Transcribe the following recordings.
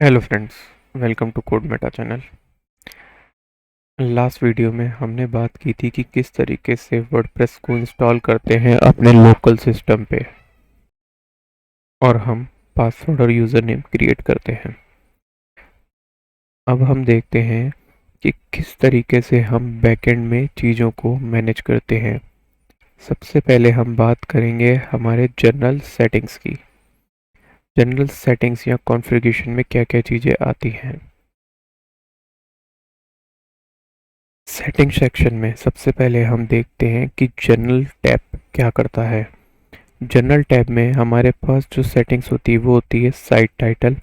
Hello friends, welcome to code meta channel. Last video में हमने बात की थी कि किस तरीके से वर्डप्रेस को इंस्टॉल करते हैं अपने लोकल सिस्टम पे और हम पासवर्ड और यूज़र नेम क्रिएट करते हैं। अब हम देखते हैं कि किस तरीके से हम बैकएंड में चीज़ों को मैनेज करते हैं। सबसे पहले हम बात करेंगे हमारे जनरल सेटिंग्स की। जनरल सेटिंग्स या कॉन्फ़िगरेशन में क्या क्या चीज़ें आती हैं। सेटिंग सेक्शन में सबसे पहले हम देखते हैं कि जनरल टैब क्या करता है। जनरल टैब में हमारे पास जो सेटिंग्स होती है वो होती है साइट टाइटल,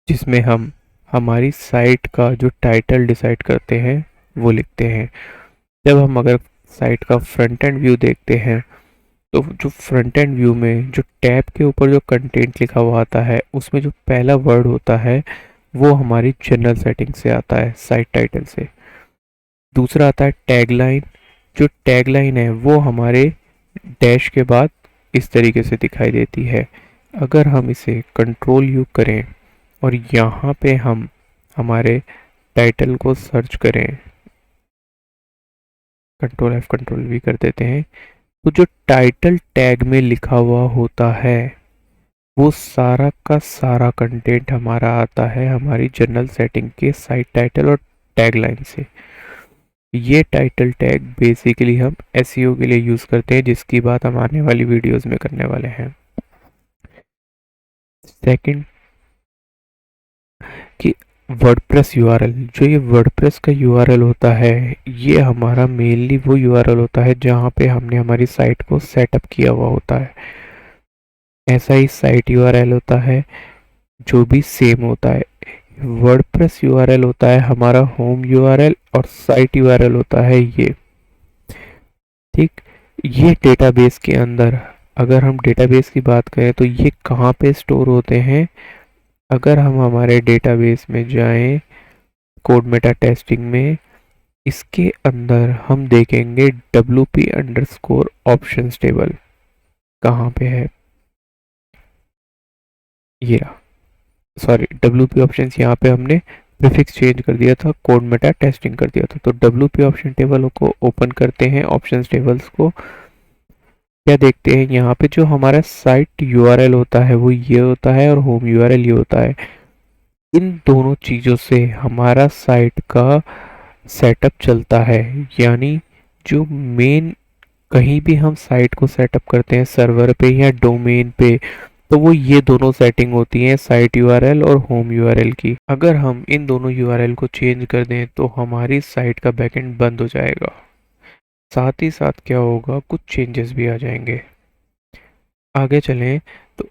जिसमें हम हमारी साइट का जो टाइटल डिसाइड करते हैं वो लिखते हैं। जब हम अगर साइट का फ्रंट एंड व्यू देखते हैं तो जो फ्रंट एंड व्यू में जो टैब के ऊपर जो कंटेंट लिखा हुआ आता है उसमें जो पहला वर्ड होता है वो हमारी जनरल सेटिंग से आता है, साइट टाइटल से। दूसरा आता है टैगलाइन। जो टैगलाइन है वो हमारे डैश के बाद इस तरीके से दिखाई देती है। अगर हम इसे कंट्रोल यू करें और यहाँ पे हम हमारे टाइटल को सर्च करें, कंट्रोल एफ कंट्रोल वी कर देते हैं, तो जो टाइटल टैग में लिखा हुआ होता है वो सारा का सारा कंटेंट हमारा आता है हमारी जनरल सेटिंग के साइट टाइटल और टैगलाइन से। ये टाइटल टैग बेसिकली हम एसईओ के लिए यूज़ करते हैं, जिसकी बात हम आने वाली वीडियोस में करने वाले हैं। सेकंड कि वर्डप्रेस यूआरएल, जो ये वर्डप्रेस का यूआरएल होता है ये हमारा मेनली वो यूआरएल होता है जहाँ पे हमने हमारी साइट को सेटअप किया हुआ होता है। ऐसा ही साइट यूआरएल होता है जो भी सेम होता है। वर्डप्रेस यूआरएल होता है हमारा होम यूआरएल और साइट यूआरएल होता है ये। ठीक, ये डेटाबेस के अंदर, अगर हम डेटाबेस की बात करें तो ये कहाँ पे स्टोर होते हैं। अगर हम हमारे डेटाबेस में जाएं कोड मेटा टेस्टिंग में, इसके अंदर हम देखेंगे wp अंडरस्कोर ऑप्शंस टेबल कहाँ पे है। ये रहा, सॉरी wp ऑप्शंस, यहाँ पे हमने प्रीफिक्स चेंज कर दिया था, कोड मेटा टेस्टिंग कर दिया था। तो wp ऑप्शन टेबल को ओपन करते हैं, ऑप्शंस टेबल्स को। क्या देखते हैं यहाँ पे जो हमारा साइट यूआरएल होता है वो ये होता है और होम यूआरएल ये होता है। इन दोनों चीज़ों से हमारा साइट का सेटअप चलता है। यानी जो मेन कहीं भी हम साइट को सेटअप करते हैं सर्वर पे या डोमेन पे, तो वो ये दोनों सेटिंग होती हैं साइट यूआरएल और होम यूआरएल की। अगर हम इन दोनों यूआरएल को चेंज कर दें तो हमारी साइट का बैकएंड बंद हो जाएगा। साथ ही साथ क्या होगा, कुछ चेंजेस भी आ जाएंगे। आगे चलें तो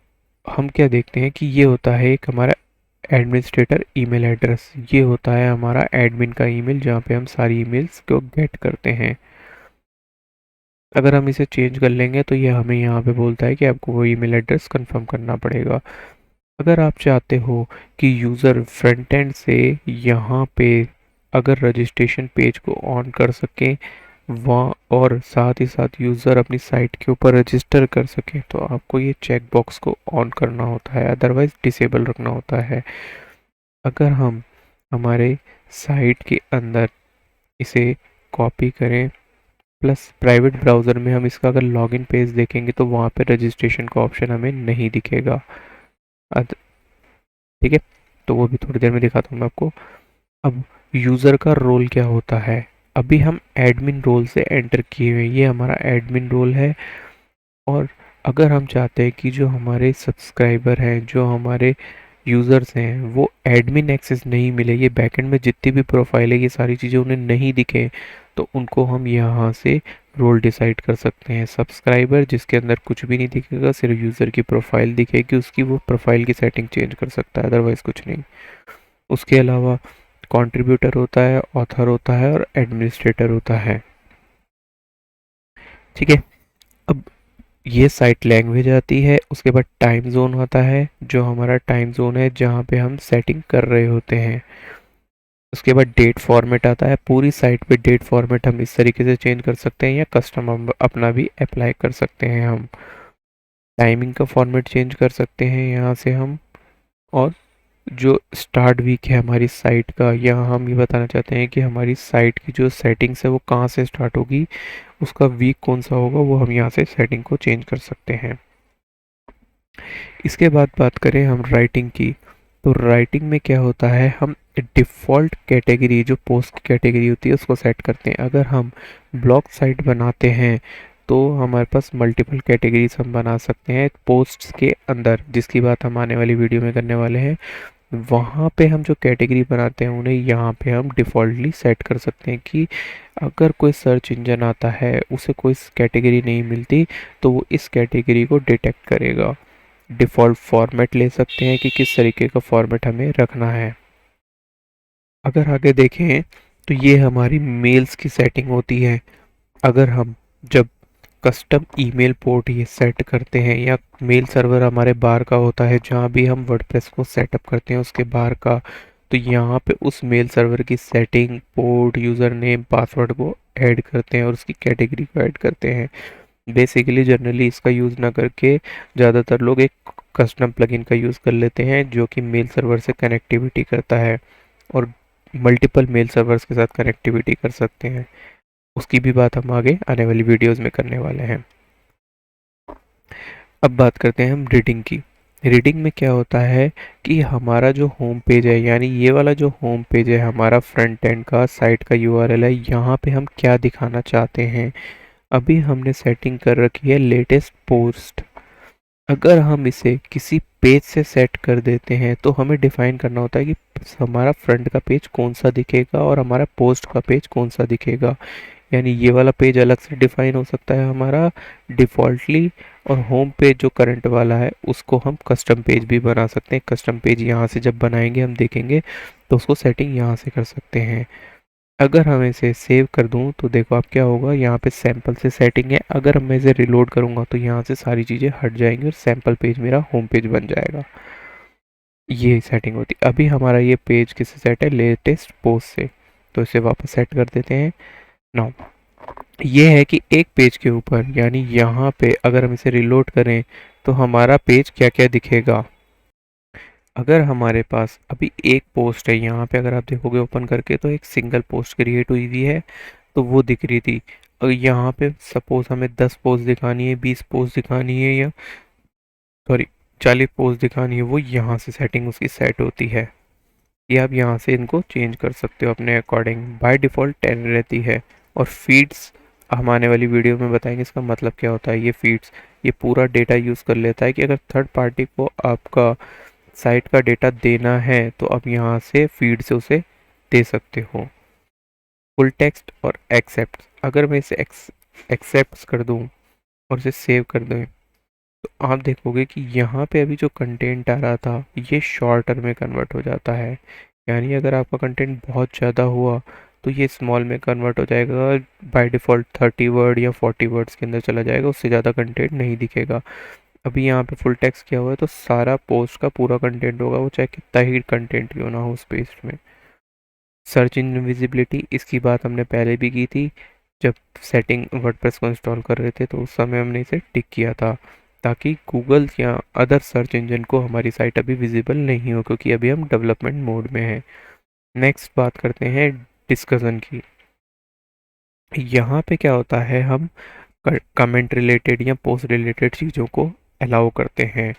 हम क्या देखते हैं कि ये होता है एक हमारा एडमिनिस्ट्रेटर ईमेल एड्रेस। ये होता है हमारा एडमिन का ईमेल जहाँ पे हम सारी ईमेल्स को गेट करते हैं। अगर हम इसे चेंज कर लेंगे तो ये हमें यहाँ पे बोलता है कि आपको वो ईमेल एड्रेस कंफर्म करना पड़ेगा। अगर आप चाहते हो कि यूज़र फ्रंट एंड से यहाँ पे अगर रजिस्ट्रेशन पेज को ऑन कर सकें वहाँ और साथ ही साथ यूज़र अपनी साइट के ऊपर रजिस्टर कर सके, तो आपको ये चेक बॉक्स को ऑन करना होता है, अदरवाइज़ डिसेबल रखना होता है। अगर हम हमारे साइट के अंदर इसे कॉपी करें प्लस प्राइवेट ब्राउज़र में हम इसका अगर लॉगिन पेज देखेंगे तो वहाँ पे रजिस्ट्रेशन का ऑप्शन हमें नहीं दिखेगा। ठीक है, तो वो भी थोड़ी देर में दिखाता हूँ मैं आपको। अब यूज़र का रोल क्या होता है, अभी हम एडमिन रोल से एंटर किए हुए, ये हमारा एडमिन रोल है। और अगर हम चाहते हैं कि जो हमारे सब्सक्राइबर हैं, जो हमारे यूज़र्स हैं, वो एडमिन एक्सेस नहीं मिले, ये बैकएंड में जितनी भी प्रोफाइल है ये सारी चीज़ें उन्हें नहीं दिखें, तो उनको हम यहाँ से रोल डिसाइड कर सकते हैं। सब्सक्राइबर जिसके अंदर कुछ भी नहीं दिखेगा, सिर्फ यूज़र की प्रोफाइल दिखेगी, उसकी वो प्रोफाइल की सेटिंग चेंज कर सकता है, अदरवाइज़ कुछ नहीं। उसके अलावा कंट्रीब्यूटर होता है, ऑथर होता है और एडमिनिस्ट्रेटर होता है। ठीक है, अब ये साइट लैंग्वेज आती है, उसके बाद टाइम जोन आता है, जो हमारा टाइम जोन है जहाँ पे हम सेटिंग कर रहे होते हैं। उसके बाद डेट फॉर्मेट आता है, पूरी साइट पे डेट फॉर्मेट हम इस तरीके से चेंज कर सकते हैं या कस्टम अपना भी अप्लाई कर सकते हैं। हम टाइमिंग का फॉर्मेट चेंज कर सकते हैं यहाँ से हम, और जो स्टार्ट वीक है हमारी साइट का, यहाँ हम ये बताना चाहते हैं कि हमारी साइट की जो सेटिंग्स है वो कहाँ से स्टार्ट होगी, उसका वीक कौन सा होगा, वो हम यहाँ से सेटिंग को चेंज कर सकते हैं। इसके बाद बात करें हम राइटिंग की, तो राइटिंग में क्या होता है, हम डिफ़ॉल्ट कैटेगरी जो पोस्ट की कैटेगरी होती है उसको सेट करते हैं। अगर हम ब्लॉग साइट बनाते हैं तो हमारे पास मल्टीपल कैटेगरीज हम बना सकते हैं पोस्ट्स के अंदर, जिसकी बात हम आने वाली वीडियो में करने वाले हैं। वहाँ पे हम जो कैटेगरी बनाते हैं उन्हें यहाँ पे हम डिफ़ॉल्टली सेट कर सकते हैं कि अगर कोई सर्च इंजन आता है उसे कोई कैटेगरी नहीं मिलती तो वो इस कैटेगरी को डिटेक्ट करेगा। डिफ़ॉल्ट फॉर्मेट ले सकते हैं कि किस तरीके का फॉर्मेट हमें रखना है। अगर आगे देखें तो ये हमारी मेल्स की सेटिंग होती है। अगर हम जब कस्टम ईमेल पोर्ट ये सेट करते हैं या मेल सर्वर हमारे बाहर का होता है जहाँ भी हम वर्डप्रेस को सेटअप करते हैं उसके बाहर का, तो यहाँ पे उस मेल सर्वर की setting, port, user name, password को ऐड करते हैं और उसकी कैटेगरी को ऐड करते हैं। बेसिकली जनरली इसका यूज़ ना करके ज़्यादातर लोग एक कस्टम प्लगइन का यूज़ कर लेते हैं जो कि मेल सर्वर से कनेक्टिविटी करता है और मल्टीपल मेल सर्वर्स के साथ कनेक्टिविटी कर सकते हैं। उसकी भी बात हम आगे आने वाली वीडियोस में करने वाले हैं। अब बात करते हैं हम रीडिंग की। रीडिंग में क्या होता है कि हमारा जो होम पेज है, यानी ये वाला जो होम पेज है हमारा फ्रंट एंड का, साइट का यूआरएल है, यहाँ पे हम क्या दिखाना चाहते हैं। अभी हमने सेटिंग कर रखी है लेटेस्ट पोस्ट। अगर हम इसे किसी पेज से सेट कर देते हैं तो हमें डिफाइन करना होता है कि हमारा फ्रंट का पेज कौन सा दिखेगा और हमारा पोस्ट का पेज कौन सा दिखेगा। यानी ये वाला पेज अलग से डिफाइन हो सकता है हमारा डिफ़ॉल्टली, और होम पेज जो करंट वाला है उसको हम कस्टम पेज भी बना सकते हैं। कस्टम पेज यहाँ से जब बनाएंगे हम देखेंगे तो उसको सेटिंग यहाँ से कर सकते हैं। अगर हम इसे सेव कर दूं तो देखो आप क्या होगा, यहाँ पे सैंपल से सेटिंग है। अगर मैं इसे रिलोड करूँगा तो यहाँ से सारी चीज़ें हट जाएंगी और सैंपल पेज मेरा होम पेज बन जाएगा। ये सेटिंग होती है। अभी हमारा ये पेज किससे सेट है, लेटेस्ट पोस्ट से, तो इसे वापस सेट कर देते हैं। नाउ ये है कि एक पेज के ऊपर, यानी यहाँ पे अगर हम इसे रिलोड करें तो हमारा पेज क्या क्या दिखेगा। अगर हमारे पास अभी एक पोस्ट है, यहाँ पे अगर आप देखोगे ओपन करके तो एक सिंगल पोस्ट क्रिएट हुई हुई है तो वो दिख रही थी। और यहाँ पे सपोज हमें 10 पोस्ट दिखानी है, 20 पोस्ट दिखानी है, या सॉरी 40 पोस्ट दिखानी है, वो यहाँ से सेटिंग उसकी सेट होती है। ये आप यहाँ से इनको चेंज कर सकते हो अपने अकॉर्डिंग। बाय डिफ़ॉल्ट 10 रहती है। और फीड्स हम आने वाली वीडियो में बताएंगे इसका मतलब क्या होता है। ये फीड्स ये पूरा डेटा यूज़ कर लेता है कि अगर थर्ड पार्टी को आपका साइट का डेटा देना है तो आप यहाँ से फीड से उसे दे सकते हो। फुल टेक्स्ट और एक्सेप्ट, अगर मैं इसे एक्सेप्ट कर दूँ और इसे सेव कर दूँ तो आप देखोगे कि यहाँ पे अभी जो कंटेंट आ रहा था ये शॉर्टर में कन्वर्ट हो जाता है। यानी अगर आपका कंटेंट बहुत ज़्यादा हुआ तो ये स्मॉल में कन्वर्ट हो जाएगा, बाय डिफ़ॉल्ट 30 वर्ड या 40 वर्ड्स के अंदर चला जाएगा, उससे ज़्यादा कंटेंट नहीं दिखेगा। अभी यहाँ पे फुल टेक्स्ट किया हुआ है तो सारा पोस्ट का पूरा कंटेंट होगा, वो चाहे कितना ही कंटेंट क्यों ना हो उस पेज में। सर्च इंजन विजिबिलिटी, इसकी बात हमने पहले भी की थी जब सेटिंग वर्डप्रेस को इंस्टॉल कर रहे थे, तो उस समय हमने इसे टिक किया था ताकि गूगल या अदर सर्च इंजन को हमारी साइट अभी विजिबल नहीं हो, क्योंकि अभी हम डेवलपमेंट मोड में हैं। नेक्स्ट बात करते हैं डिस्कशन की। यहाँ पे क्या होता है, हम कमेंट रिलेटेड या पोस्ट रिलेटेड चीज़ों को अलाउ करते हैं।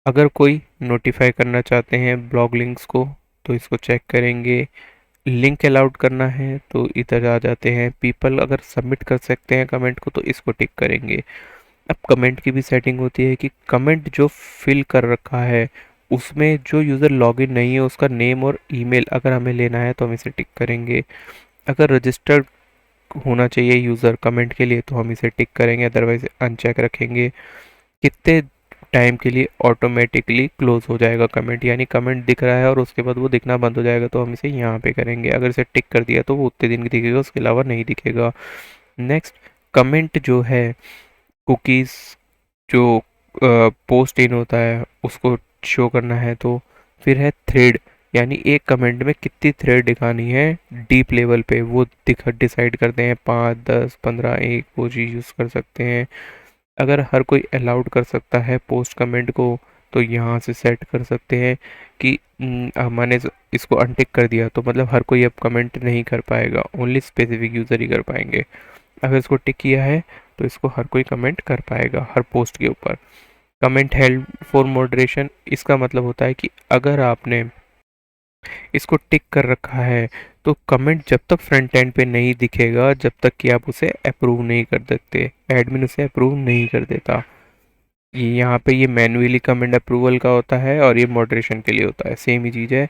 अगर कोई नोटिफाई करना चाहते हैं ब्लॉग लिंक्स को तो इसको चेक करेंगे। लिंक अलाउड करना है तो इधर आ जाते हैं। पीपल अगर सबमिट कर सकते हैं कमेंट को तो इसको टिक करेंगे। अब कमेंट की भी सेटिंग होती है कि कमेंट जो फिल कर रखा है उसमें जो यूज़र लॉगिन नहीं है उसका नेम और ईमेल अगर हमें लेना है तो हम इसे टिक करेंगे। अगर रजिस्टर्ड होना चाहिए यूज़र कमेंट के लिए तो हम इसे टिक करेंगे, अदरवाइज अनचेक रखेंगे। कितने टाइम के लिए ऑटोमेटिकली क्लोज हो जाएगा कमेंट, यानी कमेंट दिख रहा है और उसके बाद वो दिखना बंद हो जाएगा, तो हम इसे यहाँ पे करेंगे। अगर इसे टिक कर दिया तो वो उतने दिन दिखेगा, उसके अलावा नहीं दिखेगा। नेक्स्ट, कमेंट जो है कुकीज़ जो पोस्ट इन होता है उसको शो करना है। तो फिर है थ्रेड, यानी एक कमेंट में कितनी थ्रेड दिखानी है डीप लेवल पे, वो डिसाइड करते हैं। 5, 10, 15 एक वो चीज़ यूज़ कर सकते हैं। अगर हर कोई अलाउड कर सकता है पोस्ट कमेंट को तो यहाँ से सेट कर सकते हैं कि मैंने इसको अनटिक कर दिया तो मतलब हर कोई अब कमेंट नहीं कर पाएगा, ओनली स्पेसिफिक यूज़र ही कर पाएंगे। अगर इसको टिक किया है तो इसको हर कोई कमेंट कर पाएगा हर पोस्ट के ऊपर। कमेंट हेल्ड फॉर मॉडरेशन, इसका मतलब होता है कि अगर आपने इसको टिक कर रखा है तो कमेंट जब तक फ्रंट एंड पे नहीं दिखेगा जब तक कि आप उसे अप्रूव नहीं कर देते, एडमिन उसे अप्रूव नहीं कर देता। ये यहाँ पे ये मैन्युअली कमेंट अप्रूवल का होता है और ये मॉडरेशन के लिए होता है, सेम ही चीज़ है,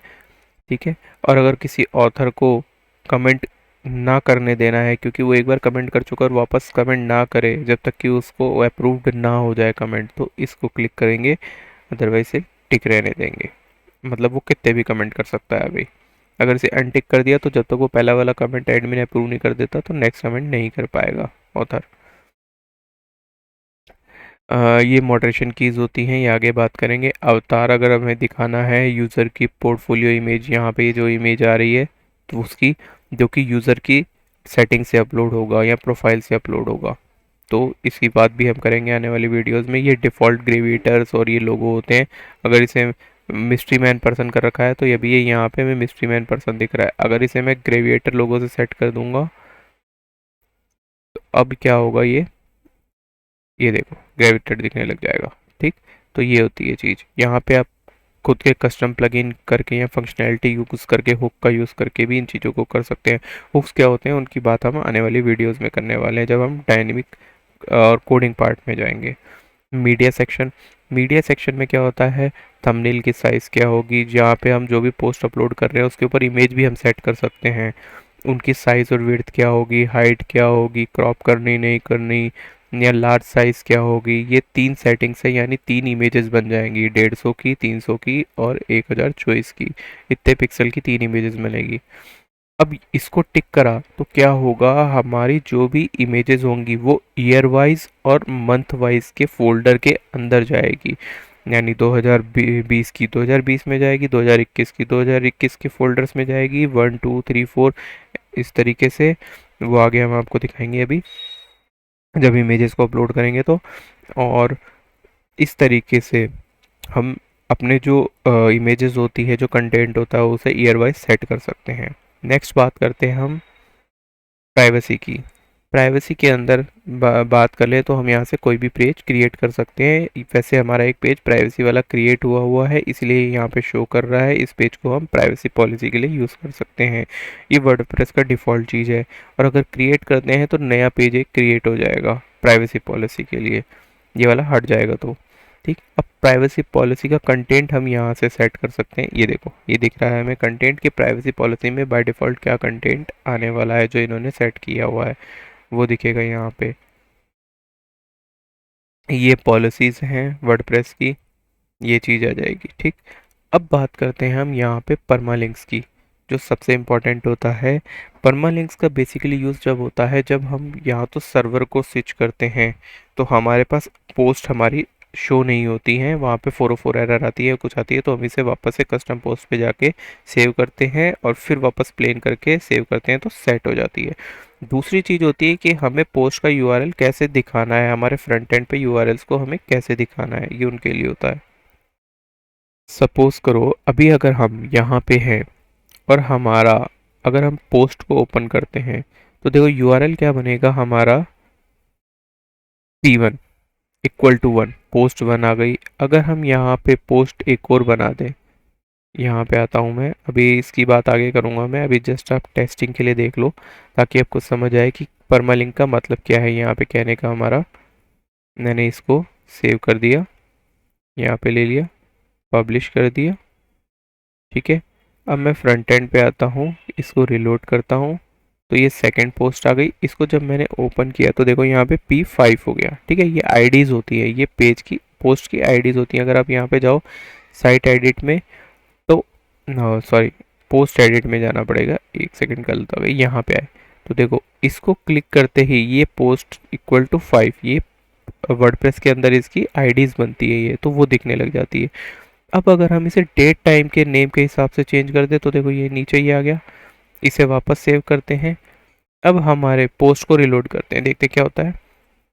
ठीक है। और अगर किसी ऑथर को कमेंट ना करने देना है, क्योंकि वो एक बार कमेंट कर चुका और वापस कमेंट ना करे जब तक कि उसको अप्रूव्ड ना हो जाए कमेंट, तो इसको क्लिक करेंगे, अदरवाइज से टिक रहने देंगे। मतलब वो कितने भी कमेंट कर सकता है अभी। अगर इसे अनटिक कर दिया तो जब तक वो पहला वाला कमेंट एडमिन अप्रूव नहीं कर देता तो नेक्स्ट कमेंट नहीं कर पाएगा ऑथर। ये मॉडरेशन कीज़ होती हैं, ये आगे बात करेंगे। अवतार अगर हमें दिखाना है यूज़र की पोर्टफोलियो इमेज, यहाँ पे जो इमेज आ रही है तो उसकी, जो कि यूज़र की सेटिंग से अपलोड होगा या प्रोफाइल से अपलोड होगा, तो इसकी बात भी हम करेंगे आने वाली वीडियोस में। ये डिफ़ॉल्ट ग्रेविएटर्स और ये लोगो होते हैं। अगर इसे मिस्ट्री मैन पर्सन कर रखा है तो ये भी ये यहाँ पे हमें मिस्ट्री मैन पर्सन दिख रहा है। अगर इसे मैं ग्रेविएटर लोगो से सेट कर दूंगा तो अब क्या होगा, ये देखो ग्रेविटेड दिखने लग जाएगा, ठीक। तो ये होती है चीज़। यहाँ पे आप खुद के कस्टम प्लगइन करके या फंक्शनैलिटी यूज़ करके, हुक का यूज़ करके भी इन चीज़ों को कर सकते हैं। हुक्स क्या होते हैं उनकी बात हम आने वाली वीडियोस में करने वाले हैं जब हम डायनेमिक और कोडिंग पार्ट में जाएंगे। मीडिया सेक्शन, मीडिया सेक्शन में क्या होता है, थंबनेल की साइज़ क्या होगी, जहाँ पे हम जो भी पोस्ट अपलोड कर रहे हैं उसके ऊपर इमेज भी हम सेट कर सकते हैं। उनकी साइज़ और विड्थ क्या होगी, हाइट क्या होगी, क्रॉप करनी नहीं करनी, या लार्ज साइज़ क्या होगी। ये 3 सेटिंग्स है, यानी 3 इमेजेस बन जाएंगी, 150 की, 300 की और 1024 की। इतने पिक्सल की 3 इमेजेस बनेगी। अब इसको टिक करा तो क्या होगा, हमारी जो भी इमेजेस होंगी वो ईयर वाइज और मंथ वाइज के फोल्डर के अंदर जाएगी। यानी 2020 की 2020 में जाएगी, 2021 की 2021 के फोल्डर्स में जाएगी, 1 2 3 4 इस तरीके से। वो आगे हम आपको दिखाएंगे अभी जब इमेजेस को अपलोड करेंगे तो। और इस तरीके से हम अपने जो इमेजेस होती है, जो कंटेंट होता है उसे ईयर वाइज सेट कर सकते हैं। नेक्स्ट बात करते हैं हम प्राइवेसी की। प्राइवेसी के अंदर बात कर ले तो हम यहाँ से कोई भी पेज क्रिएट कर सकते हैं। वैसे हमारा एक पेज प्राइवेसी वाला क्रिएट हुआ है, इसलिए यहाँ पे शो कर रहा है। इस पेज को हम प्राइवेसी पॉलिसी के लिए यूज़ कर सकते हैं। ये वर्डप्रेस का डिफ़ॉल्ट चीज़ है। और अगर क्रिएट करते हैं तो नया पेज एक क्रिएट हो जाएगा प्राइवेसी पॉलिसी के लिए, ये वाला हट जाएगा तो, ठीक। अब प्राइवेसी पॉलिसी का कंटेंट हम यहाँ से सेट कर सकते हैं। ये देखो ये दिख रहा है हमें कंटेंट की प्राइवेसी पॉलिसी में बाय डिफ़ॉल्ट क्या कंटेंट आने वाला है जो इन्होंने सेट किया हुआ है वो दिखेगा यहाँ पे। ये पॉलिसीज़ हैं वर्डप्रेस की, ये चीज़ आ जाएगी, ठीक। अब बात करते हैं हम यहाँ पे परमालिंक्स की, जो सबसे इम्पोर्टेंट होता है। परमालिंक्स का बेसिकली यूज़ जब होता है जब हम यहाँ तो सर्वर को स्विच करते हैं तो हमारे पास पोस्ट हमारी शो नहीं होती हैं, वहाँ पे 404 एरर आती है, कुछ आती है, तो हम इसे वापस से कस्टम पोस्ट पे जाके सेव करते हैं और फिर वापस प्लेन करके सेव करते हैं तो सेट हो जाती है। दूसरी चीज़ होती है कि हमें पोस्ट का यूआरएल कैसे दिखाना है, हमारे फ्रंट एंड पे यूआरएल्स को हमें कैसे दिखाना है, ये उनके लिए होता है। सपोज़ करो अभी अगर हम यहाँ पे हैं और हमारा, अगर हम पोस्ट को ओपन करते हैं तो देखो यूआरएल क्या बनेगा हमारा, p1 इक्वल टू 1, पोस्ट 1 आ गई। अगर हम यहाँ पे पोस्ट एक और बना दें, यहाँ पे आता हूँ मैं, अभी इसकी बात आगे करूँगा मैं, अभी जस्ट आप टेस्टिंग के लिए देख लो ताकि आपको समझ आए कि परमालिंक का मतलब क्या है। यहाँ पे कहने का हमारा, मैंने इसको सेव कर दिया, यहाँ पे ले लिया, पब्लिश कर दिया, ठीक है। अब मैं फ्रंट एंड पे आता हूँ, इसको रिलोड करता हूँ तो ये सेकंड पोस्ट आ गई। इसको जब मैंने ओपन किया तो देखो यहाँ पे P5 हो गया, ठीक है। ये आईडीज़ होती है, ये पेज की पोस्ट की आईडीज़ होती हैं। अगर आप यहाँ पे जाओ साइट एडिट में तो, सॉरी पोस्ट एडिट में जाना पड़ेगा, एक सेकंड गलत हो गई, यहाँ पे आए तो देखो इसको क्लिक करते ही ये पोस्ट इक्वल टू 5, ये वर्डप्रेस के अंदर इसकी आईडीज़ बनती है, ये तो वो दिखने लग जाती है। अब अगर हम इसे डेट टाइम के नेम के हिसाब से चेंज कर दे तो देखो ये नीचे ही आ गया। इसे वापस सेव करते हैं। अब हमारे पोस्ट को रिलोड करते हैं, देखते क्या होता है।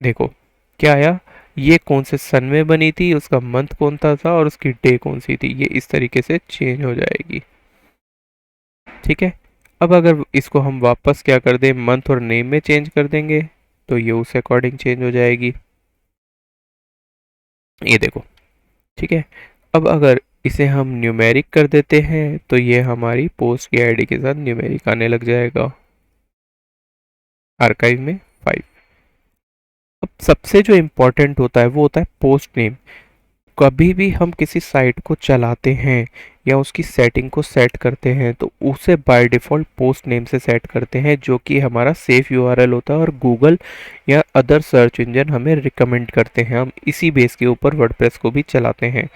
देखो क्या आया, ये कौन से सन में बनी थी, उसका मंथ कौन सा था और उसकी डे कौन सी थी, ये इस तरीके से चेंज हो जाएगी। ठीक है। अब अगर इसको हम वापस क्या कर दें, मंथ और नेम में चेंज कर देंगे तो ये उस अकॉर्डिंग चेंज हो जाएगी। ये देखो। ठीक है। अब अगर इसे हम न्यूमेरिक कर देते हैं तो ये हमारी पोस्ट की आईडी के साथ न्यूमेरिक आने लग जाएगा आर्काइव में 5। अब सबसे जो इम्पोर्टेंट होता है वो होता है पोस्ट नेम। कभी भी हम किसी साइट को चलाते हैं या उसकी सेटिंग को सेट करते हैं तो उसे बाय डिफ़ॉल्ट पोस्ट नेम से सेट करते हैं, जो कि हमारा सेफ यूआरएल होता है और गूगल या अदर सर्च इंजन हमें रिकमेंड करते हैं। हम इसी बेस के ऊपर वर्डप्रेस को भी चलाते हैं।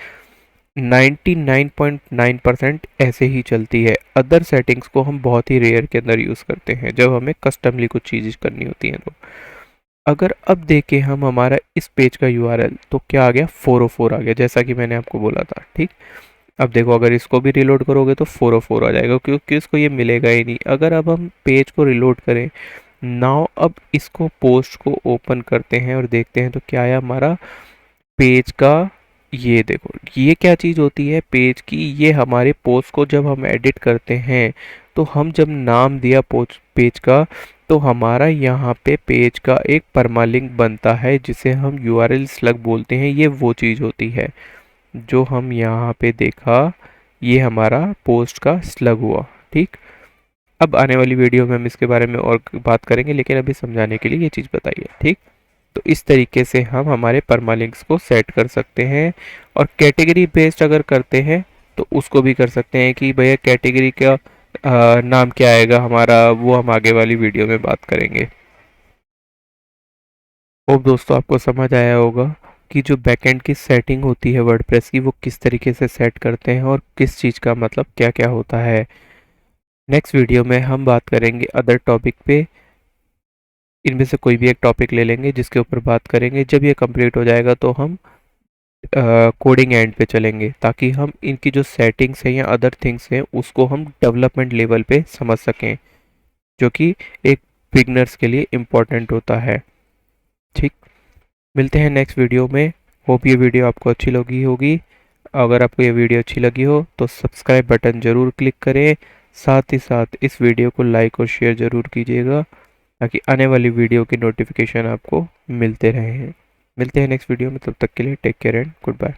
99.9% ऐसे ही चलती है। अदर सेटिंग्स को हम बहुत ही रेयर के अंदर यूज़ करते हैं जब हमें कस्टमली कुछ चीज़ें करनी होती हैं। तो अगर अब देखें हम हमारा इस पेज का यूआरएल तो क्या आ गया, 404 आ गया, जैसा कि मैंने आपको बोला था। ठीक। अब देखो अगर इसको भी रिलोड करोगे तो 404 आ जाएगा, क्योंकि इसको ये मिलेगा ही नहीं। अगर अब हम पेज को रिलोड करें नाउ, अब इसको पोस्ट को ओपन करते हैं और देखते हैं तो क्या आया हमारा पेज का। ये देखो ये क्या चीज़ होती है पेज की, ये हमारे पोस्ट को जब हम एडिट करते हैं तो हम जब नाम दिया पोस्ट पेज का तो हमारा यहाँ पे पेज का एक परमालिंक बनता है जिसे हम यूआरएल स्लग बोलते हैं। ये वो चीज़ होती है जो हम यहाँ पे देखा, ये हमारा पोस्ट का स्लग हुआ। ठीक। अब आने वाली वीडियो में हम इसके बारे में और बात करेंगे, लेकिन अभी समझाने के लिए ये चीज़ बताइए। ठीक। तो इस तरीके से हम हमारे परमालिंक्स को सेट कर सकते हैं। और कैटेगरी बेस्ड अगर करते हैं तो उसको भी कर सकते हैं कि भैया कैटेगरी का नाम क्या आएगा हमारा, वो हम आगे वाली वीडियो में बात करेंगे। होप दोस्तों आपको समझ आया होगा कि जो बैकएंड की सेटिंग होती है वर्डप्रेस की वो किस तरीके से सेट करते हैं और किस चीज़ का मतलब क्या क्या होता है। नेक्स्ट वीडियो में हम बात करेंगे अदर टॉपिक पे। इनमें से कोई भी एक टॉपिक ले लेंगे जिसके ऊपर बात करेंगे। जब ये कंप्लीट हो जाएगा तो हम कोडिंग एंड पे चलेंगे, ताकि हम इनकी जो सेटिंग्स हैं या अदर थिंग्स हैं उसको हम डेवलपमेंट लेवल पे समझ सकें, जो कि एक बिगनर्स के लिए इम्पोर्टेंट होता है। ठीक। मिलते हैं नेक्स्ट वीडियो में। होप ये वीडियो आपको अच्छी लगी होगी। अगर आपको ये वीडियो अच्छी लगी हो तो सब्सक्राइब बटन ज़रूर क्लिक करें। साथ ही साथ इस वीडियो को लाइक और शेयर ज़रूर कीजिएगा, ताकि आने वाली वीडियो की नोटिफिकेशन आपको मिलते रहे। मिलते हैं नेक्स्ट वीडियो में, तब तक के लिए take care and good bye.